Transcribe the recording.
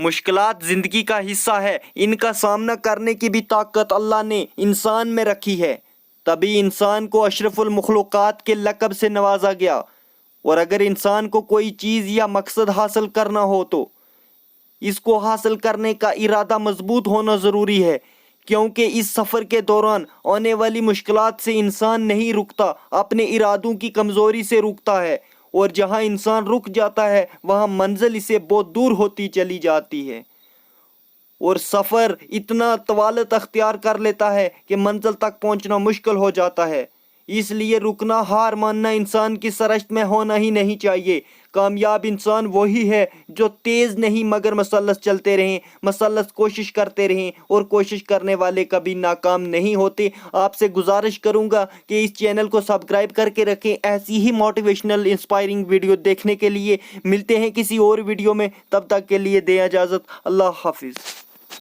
مشکلات زندگی کا حصہ ہے، ان کا سامنا کرنے کی بھی طاقت اللہ نے انسان میں رکھی ہے، تبھی انسان کو اشرف المخلوقات کے لقب سے نوازا گیا۔ اور اگر انسان کو کوئی چیز یا مقصد حاصل کرنا ہو تو اس کو حاصل کرنے کا ارادہ مضبوط ہونا ضروری ہے، کیونکہ اس سفر کے دوران آنے والی مشکلات سے انسان نہیں رکتا، اپنے ارادوں کی کمزوری سے رکتا ہے، اور جہاں انسان رک جاتا ہے وہاں منزل اسے بہت دور ہوتی چلی جاتی ہے، اور سفر اتنا طوالت اختیار کر لیتا ہے کہ منزل تک پہنچنا مشکل ہو جاتا ہے۔ اس لیے رکنا، ہار ماننا انسان کی سرشت میں ہونا ہی نہیں چاہیے۔ کامیاب انسان وہی ہے جو تیز نہیں مگر مسلسل چلتے رہیں، مسلسل کوشش کرتے رہیں، اور کوشش کرنے والے کبھی ناکام نہیں ہوتے۔ آپ سے گزارش کروں گا کہ اس چینل کو سبسکرائب کر کے رکھیں ایسی ہی موٹیویشنل انسپائرنگ ویڈیو دیکھنے کے لیے۔ ملتے ہیں کسی اور ویڈیو میں، تب تک کے لیے دیں اجازت۔ اللہ حافظ۔